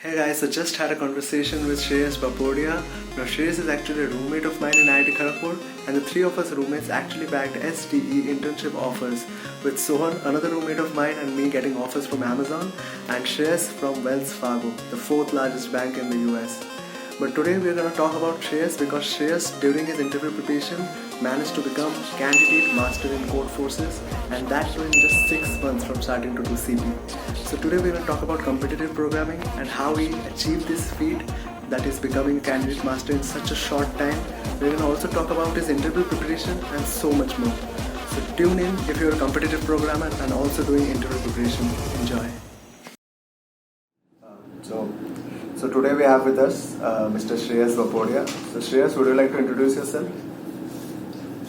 Hey guys, I just had a conversation with Shreyas Bapodia. Now Shreyas is actually a roommate of mine in IIT Kharagpur, and the three of us roommates actually bagged SDE internship offers, with Sohan, another roommate of mine, and me getting offers from Amazon, and Shreyas from Wells Fargo, the fourth largest bank in the US. But today we are going to talk about Shreyas because Shreyas, during his interview preparation, managed to become candidate master in code forces, and that too in just 6 months from starting to do CP. So today we're going to talk about competitive programming and how he achieved this feat, that is becoming a candidate master in such a short time. We're going to also talk about his interview preparation and so much more. So tune in if you're a competitive programmer and also doing interview preparation. Enjoy. So today we have with us Mr. Shreyas Bapodia. So Shreyas, would you like to introduce yourself?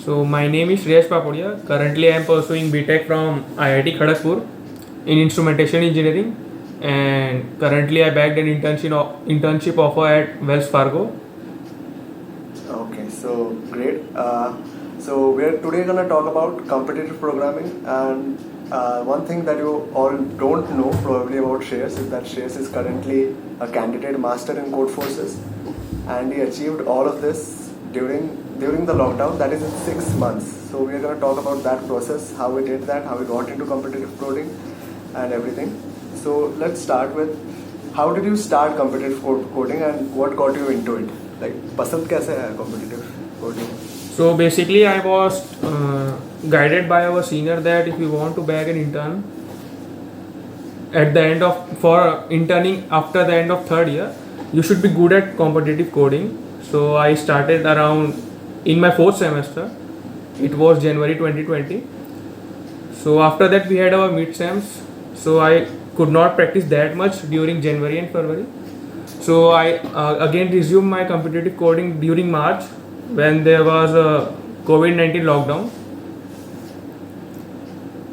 So my name is Shreyas Bapodia. Currently I am pursuing BTech from IIT Kharagpur in instrumentation engineering, and currently I bagged an internship offer at Wells Fargo. Okay, so great. So we're today going to talk about competitive programming, and one thing that you all don't know probably about Shreyas is that Shreyas is currently a candidate master in code forces, and he achieved all of this during the lockdown, that is in 6 months. So we are going to talk about that process, how we did that, how we got into competitive coding and everything. So let's start with, how did you start competitive coding and what got you into it? Like, pasand kaise hai competitive coding? So basically I was guided by our senior that if you want to bag an intern for interning after the end of third year, you should be good at competitive coding. So I started around in my fourth semester. It was January 2020. So after that we had our midterms. So I could not practice that much during January and February. So I again resumed my competitive coding during March when there was a COVID-19 lockdown.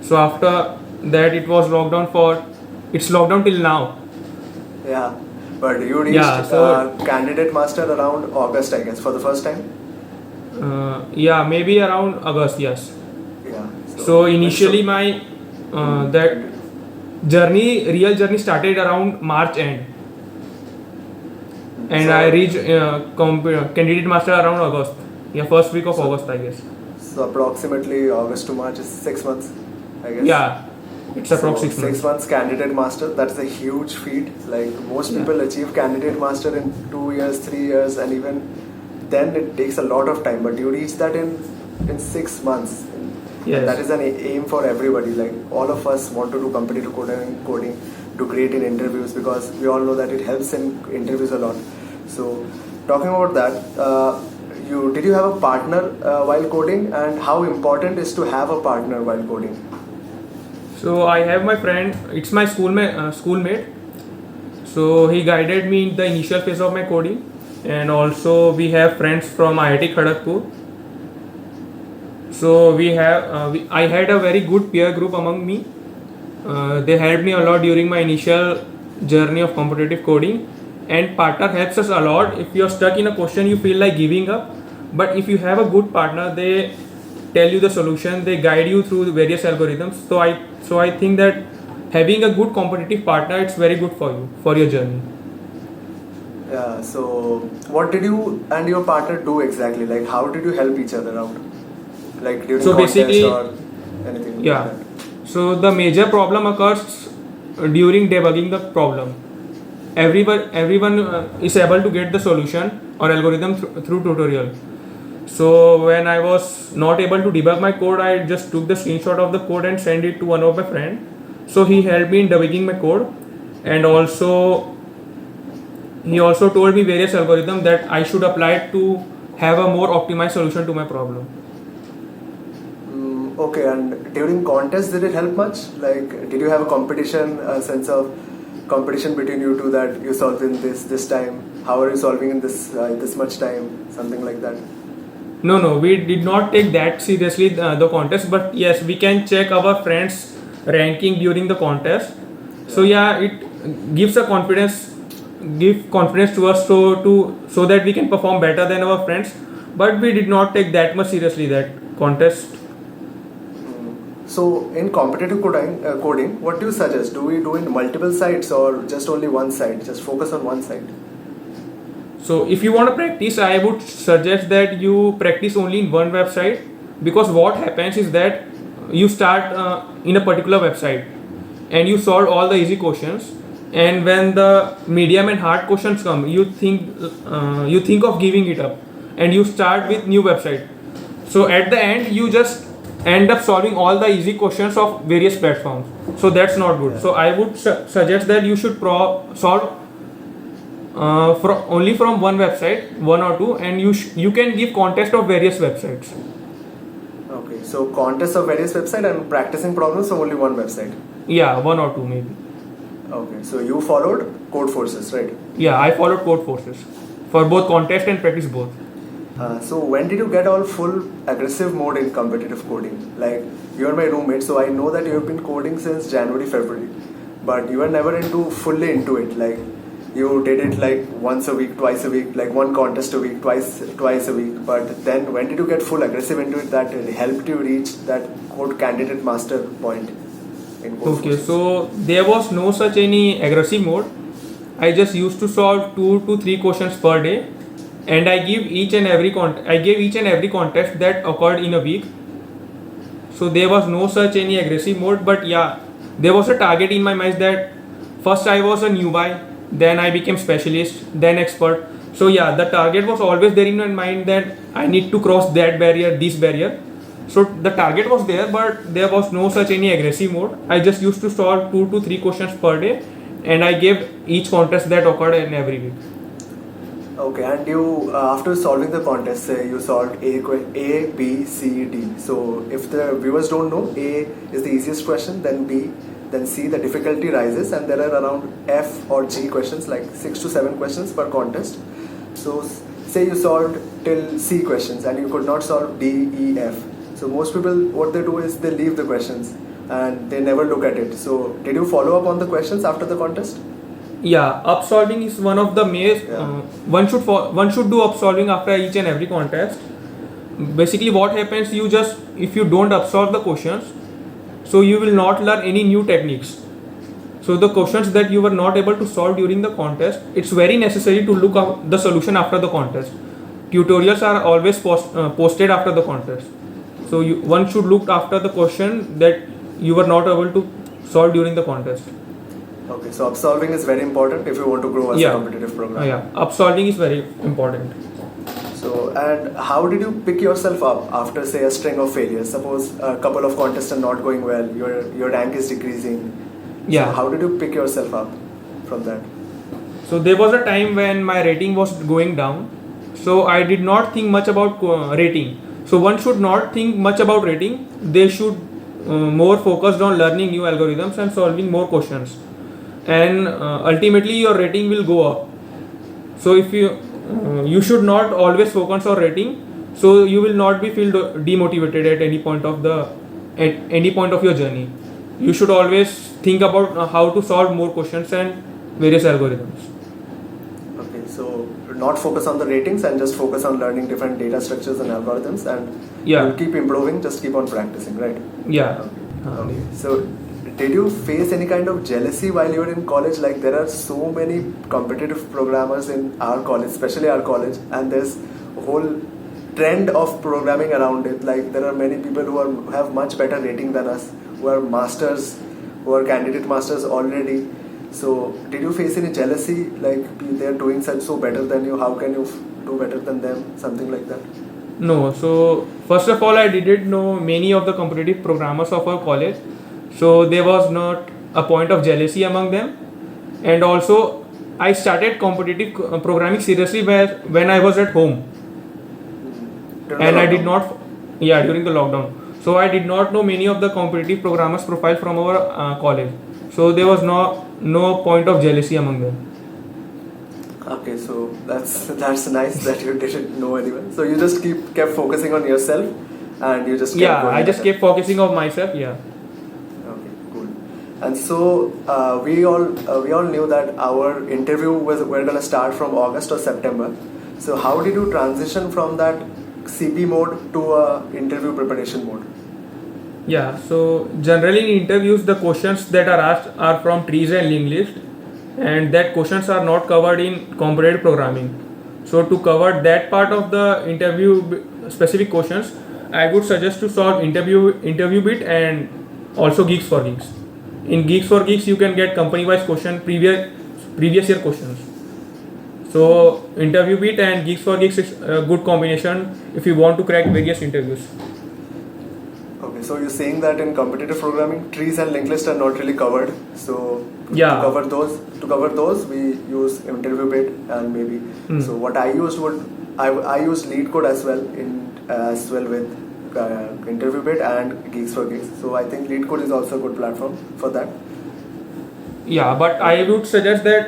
So after that it was it's lockdown till now. Yeah, but you reached candidate master around August, I guess, for the first time? Maybe around August, yes. Yeah. So initially my that real journey started around March end, and I reached candidate master around August. Yeah, first week of August, I guess. So approximately August to March is 6 months, I guess. Yeah, it's approximately 6 months. 6 months candidate master. That's a huge feat. Like, most people achieve candidate master in 2 years, 3 years, and even then it takes a lot of time. But you reach that in 6 months. Yes. And that is an aim for everybody. Like, all of us want to do competitive coding, do great in interviews, because we all know that it helps in interviews a lot. So talking about that, did you have a partner while coding, and how important is to have a partner while coding? So I have my friend. It's my schoolmate. So he guided me in the initial phase of my coding, and also we have friends from IIT Kharagpur. So I had a very good peer group among me. They helped me a lot during my initial journey of competitive coding, and partner helps us a lot. If you're stuck in a question, you feel like giving up, but if you have a good partner, they tell you the solution, they guide you through the various algorithms. So I think that having a good competitive partner, it's very good for you, for your journey. Yeah, so what did you and your partner do exactly? Like, how did you help each other out? Like during contest or anything? Yeah. Like that? So the major problem occurs during debugging the problem. Everyone is able to get the solution or algorithm through tutorial. So when I was not able to debug my code, I just took the screenshot of the code and sent it to one of my friends. So he helped me in debugging my code, and he also told me various algorithms that I should apply to have a more optimized solution to my problem. Okay, and during contest, did it help much? Like, did you have a competition, a sense of competition between you two, that you solved in this time? How are you solving in this much time? Something like that. No, we did not take that seriously the contest, but yes, we can check our friends' ranking during the contest. So it gives confidence to us so that we can perform better than our friends. But we did not take that much seriously that contest. So in competitive coding, what do you suggest? Do we do in multiple sites or just only one site? Just focus on one site. So if you want to practice, I would suggest that you practice only in one website, because what happens is that you start in a particular website and you solve all the easy questions, and when the medium and hard questions come, you think of giving it up and you start with new website. So at the end you just end up solving all the easy questions of various platforms. So that's not good. So I would suggest that you should solve only from one website, one or two, and you can give contest of various websites. Okay, so contests of various websites and practicing problems from only one website. Yeah, one or two maybe. Okay, so you followed Codeforces, right? Yeah, I followed Codeforces for both contest and practice both. So when did you get all full aggressive mode in competitive coding? Like, you're my roommate, so I know that you've been coding since January, February, but you were never fully into it. Like, you did it like once a week, twice a week, like one contest a week, twice a week. But then when did you get full aggressive into it that it helped you reach that code candidate master point in Codeforces? Okay, so there was no such any aggressive mode. I just used to solve 2 to 3 questions per day, and I gave each and every contest that occurred in a week. So there was no such any aggressive mode, but yeah, there was a target in my mind that first I was a newbie, then I became specialist, then expert. So yeah, the target was always there in my mind that I need to cross that barrier, this barrier. So the target was there, but there was no such any aggressive mode. I just used to solve 2 to 3 questions per day, and I gave each contest that occurred in every week. Okay, and you after solving the contest, say you solved A, B, C, D. So if the viewers don't know, A is the easiest question, then B, then C, the difficulty rises, and there are around F or G questions, like 6 to 7 questions per contest. So say you solved till C questions and you could not solve D, E, F. So most people, what they do is they leave the questions and they never look at it. So did you follow up on the questions after the contest? Yeah, upsolving is one of the main. One should do upsolving after each and every contest. Basically, what happens? If you don't upsolve the questions, so you will not learn any new techniques. So the questions that you were not able to solve during the contest, it's very necessary to look up the solution after the contest. Tutorials are always posted after the contest. So one should look after the question that you were not able to solve during the contest. Okay, so upsolving is very important if you want to grow as a competitive programmer. Yeah, upsolving is very important. So, and how did you pick yourself up after, say, a string of failures? Suppose a couple of contests are not going well, your rank is decreasing. Yeah. So how did you pick yourself up from that? So there was a time when my rating was going down. So I did not think much about rating. So one should not think much about rating. They should more focused on learning new algorithms and solving more questions. And ultimately your rating will go up. So if you should not always focus on rating, so you will not be feel demotivated at any point of your journey. You should always think about how to solve more questions and various algorithms. Okay, so not focus on the ratings and just focus on learning different data structures and algorithms, and you'll keep improving, just keep on practicing, right? Yeah. Okay. So did you face any kind of jealousy while you were in college? Like, there are so many competitive programmers in our college, especially our college, and there's a whole trend of programming around it. Like, there are many people who have much better rating than us, who are masters, who are candidate masters already. So did you face any jealousy, like they're doing so better than you, how can you do better than them, something like that? No, so first of all, I didn't know many of the competitive programmers of our college, so there was not a point of jealousy among them. And also I started competitive programming seriously when I was at home. And I did not, during the lockdown. So I did not know many of the competitive programmers profile from our college. So there was no point of jealousy among them. Okay, so that's nice that you didn't know anyone. So you just kept focusing on yourself, and you just kept going I just kept focusing on myself. Yeah. Okay, cool. And so we all knew that our interview we're gonna start from August or September. So how did you transition from that CP mode to a interview preparation mode? Yeah, so generally in interviews, the questions that are asked are from trees and linked list, and that questions are not covered in competitive programming. So to cover that part of the interview specific questions, I would suggest to solve interview bit and also Geeks for Geeks. In Geeks for Geeks, you can get company wise question, previous year questions. So interview bit and Geeks for Geeks is a good combination if you want to crack various interviews. Okay, so you're saying that in competitive programming, trees and linked list are not really covered. So Yeah. to cover those, we use interview bit and maybe. So what I used I used lead code as well with interview bit and Geeks for Geeks. So I think lead code is also a good platform for that. Yeah, but I would suggest that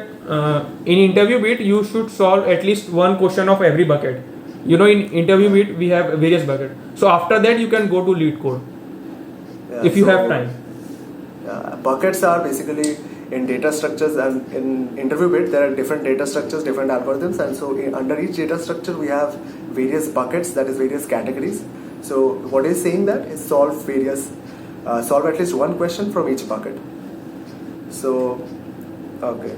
in interview bit you should solve at least one question of every bucket. You know, in interview bit we have various buckets. So after that you can go to lead code Yeah, if you so, have time. Buckets are basically in data structures, and in interview bit there are different data structures, different algorithms, and so under each data structure we have various buckets, that is various categories. So what is saying that is solve at least one question from each bucket. So okay.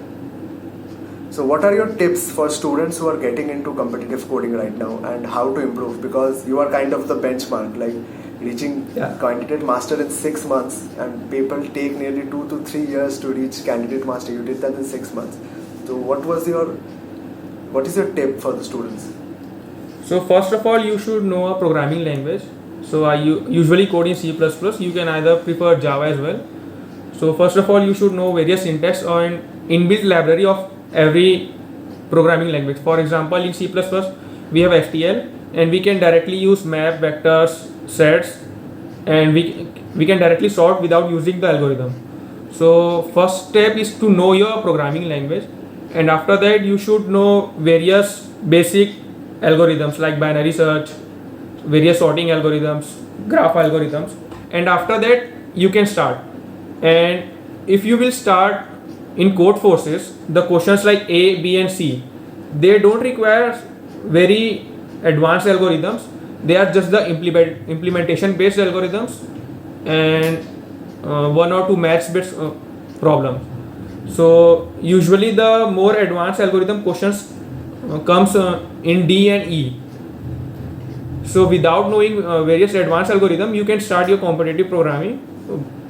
So what are your tips for students who are getting into competitive coding right now, and how to improve? Because you are kind of the benchmark, like reaching candidate master in 6 months, and people take nearly 2 to 3 years to reach candidate master. You did that in 6 months. So what is your tip for the students? So first of all, you should know a programming language. So I usually code in C++. You can either prefer Java as well. So first of all, you should know various syntax or inbuilt library of every programming language. For example, in C++ we have FTL, and we can directly use map, vectors, sets, and we can directly sort without using the algorithm. So first step is to know your programming language, and after that you should know various basic algorithms like binary search, various sorting algorithms, graph algorithms, and after that you can start. And if you will start in Codeforces, the questions like A, B and C, they don't require very advanced algorithms. They are just the implementation based algorithms and one or two maths based problems. So usually the more advanced algorithm questions comes in D and E. So without knowing various advanced algorithm, you can start your competitive programming.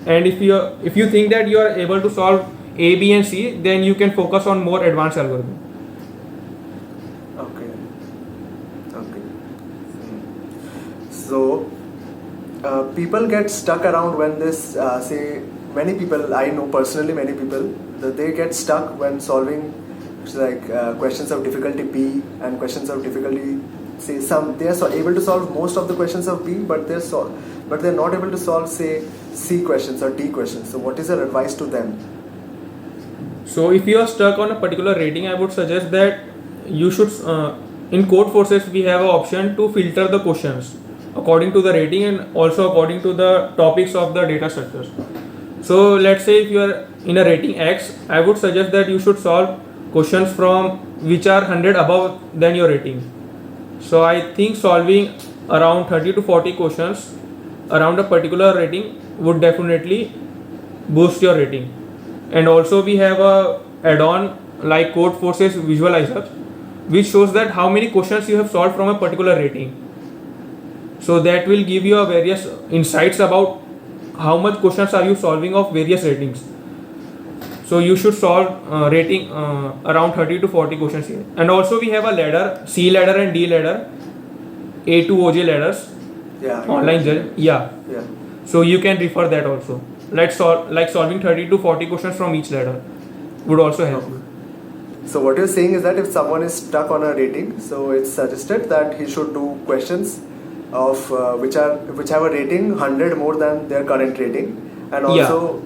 And if you think that you are able to solve A, B and C, then you can focus on more advanced algorithm. Okay. So people get stuck around when this say many people, I know personally many people, that they get stuck when solving questions of difficulty B and questions of difficulty, say they are able to solve most of the questions of B, but they're not able to solve, say, C questions or D questions. So what is your advice to them? So if you are stuck on a particular rating, I would suggest that you should in Codeforces we have an option to filter the questions according to the rating and also according to the topics of the data structures. So let's say if you are in a rating X, I would suggest that you should solve questions from which are 100 above than your rating. So I think solving around 30 to 40 questions around a particular rating would definitely boost your rating. And also we have a add-on like Codeforces Visualizer, which shows that how many questions you have solved from a particular rating. So that will give you a various insights about how much questions are you solving of various ratings. So you should solve rating around 30 to 40 questions here. And also we have a ladder, C ladder and D ladder, A to OJ ladders. Yeah. Online judge. Yeah. So you can refer that also. Like solving 30 to 40 questions from each ladder would also help you. So what you're saying is that if someone is stuck on a rating, so it's suggested that he should do questions of which have a rating 100 more than their current rating, and also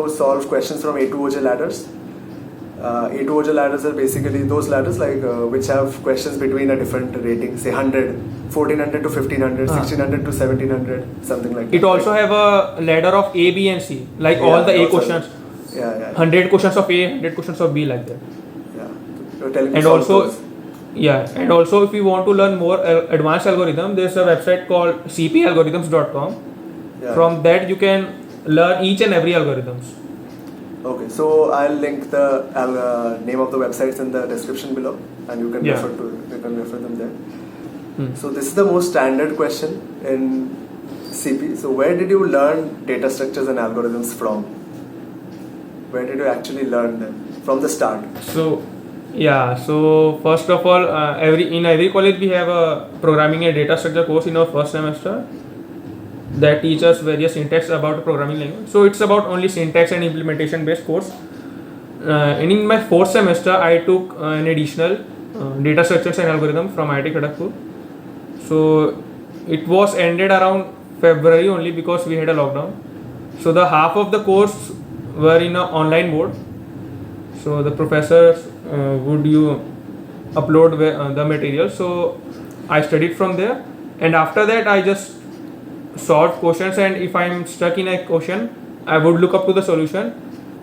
solve questions from A to OJ ladders. A to OJ ladders are basically those ladders which have questions between a different rating, say 100, 1400 to 1500, 1600 to 1700, something like that. It also have a ladder of A, B and C, like all the A questions. 100 questions of A, 100 questions of B, like that. Yeah. You're telling me And also if you want to learn more advanced algorithm, there's a website called cpalgorithms.com. Yeah. From that you can learn each and every algorithms. Okay, so I'll link the name of the websites in the description below, and you can Yeah. refer them there. Hmm. So this is the most standard question in CP. So where did you learn data structures and algorithms from? Where did you actually learn them from the start? So yeah, so first of all, in every college we have a programming and data structure course in our first semester that teaches various syntax about programming language. So it's about only syntax and implementation based course. And in my fourth semester, I took an additional data structures and algorithm from IIT Kharagpur. So it was ended around February only because we had a lockdown. So the half of the course were in an online mode. So the professors would you upload the material. So I studied from there, and after that I just solved questions. And if I'm stuck in a question, I would look up to the solution.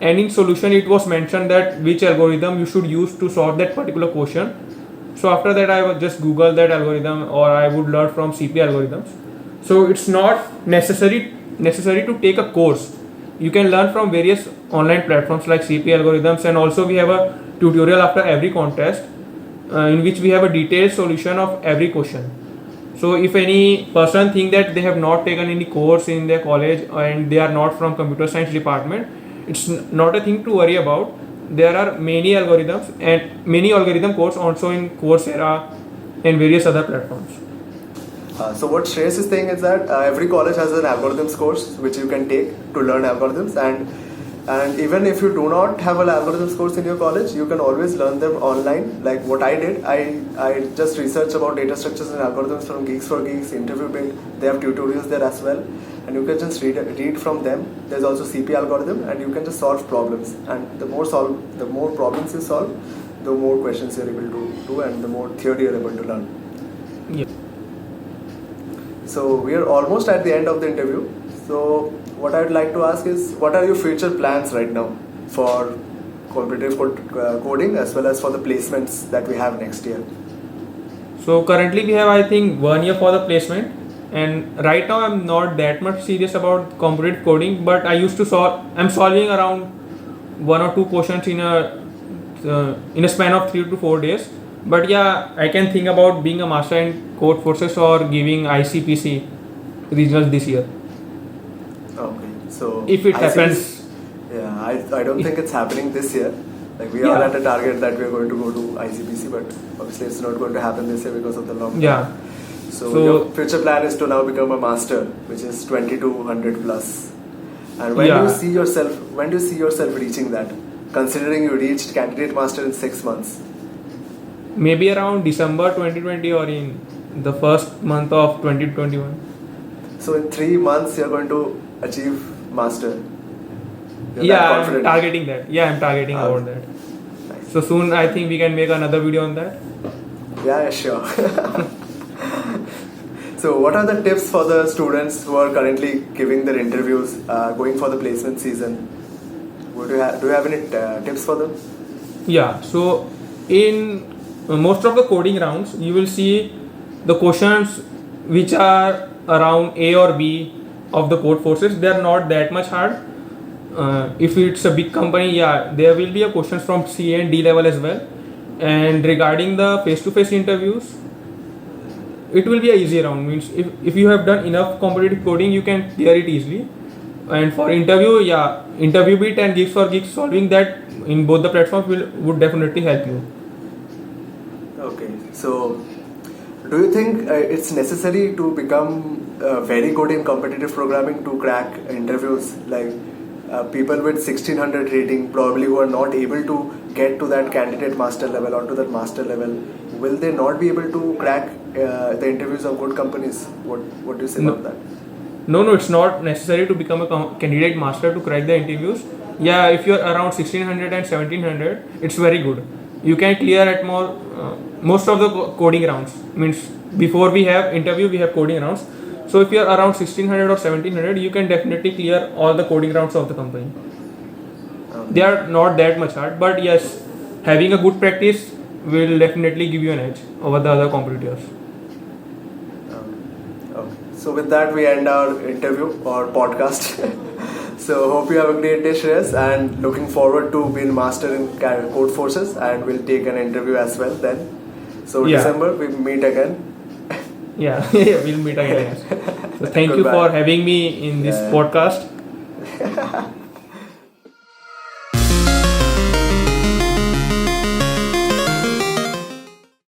And in solution, it was mentioned that which algorithm you should use to solve that particular question. So after that, I would just Google that algorithm, or I would learn from CP algorithms. So it's not necessary to take a course. You can learn from various online platforms like CP algorithms, and also we have a tutorial after every contest in which we have a detailed solution of every question. So if any person think that they have not taken any course in their college and they are not from computer science department, it's not a thing to worry about. There are many algorithms and many algorithm course also in Coursera and various other platforms. So what Shreyas is saying is that every college has an algorithms course which you can take to learn algorithms, and even if you do not have an algorithms course in your college, you can always learn them online. Like what I did, I just researched about data structures and algorithms from Geeks for Geeks, InterviewBit. They have tutorials there as well, and you can just read from them. There's also CP algorithm, and you can just solve problems. And the more problems you solve, the more questions you're able to do, and the more theory you're able to learn. Yeah. So we are almost at the end of the interview. So what I'd like to ask is, what are your future plans right now for competitive coding as well as for the placements that we have next year? So currently we have, I think, 1 year for the placement, and right now I'm not that much serious about competitive coding, but I'm solving around 1 or 2 questions in a span of 3 to 4 days. But yeah, I can think about being a master in Codeforces or giving ICPC regionals this year. Okay, so If it ICPC happens. Yeah, I don't think it's happening this year. Like we Yeah. are at a target that we are going to go to ICPC, but obviously it's not going to happen this year because of the lockdown. Yeah. So So- your future plan is to now become a master, which is 2200 plus. And when Yeah. do you see yourself reaching that? Considering you reached candidate master in 6 months. Maybe around December 2020 or in the first month of 2021. So in 3 months you're going to achieve master. You're Yeah, that I'm confident. targeting that. Yeah, I'm targeting Ah. about that. Nice. So soon I think we can make another video on that. Yeah, sure. So, what are the tips for the students who are currently giving their interviews, going for the placement season? Do you have any tips for them? Yeah, so in most of the coding rounds, you will see the questions which are around A or B of the Codeforces. They are not that much hard. If it's a big company, yeah, there will be a questions from C and D level as well. And regarding the face-to-face interviews, it will be a easy round. Means if you have done enough competitive coding, you can clear it easily. And for interview, yeah, InterviewBit and Geeks for Geeks, solving that in both the platforms would definitely help you. Okay, so do you think it's necessary to become very good in competitive programming to crack interviews? Like people with 1600 rating, probably who are not able to get to that candidate master level or to that master level, will they not be able to crack the interviews of good companies? What do you say No. about that? No, it's not necessary to become a candidate master to crack the interviews. Yeah, if you're around 1600 and 1700, it's very good. You can clear at most of the coding rounds. Means before we have interview, we have coding rounds. So if you're around 1600 or 1700, you can definitely clear all the coding rounds of the company. They are not that much hard, but yes, having a good practice will definitely give you an edge over the other competitors. Okay. So with that, we end our interview or podcast. So hope you have a great day, Shreyas, and looking forward to being master in Code Forces, and we'll take an interview as well then. So Yeah. December we meet again. Yeah, we'll meet again. So thank you Goodbye. for having me in this Yeah. podcast.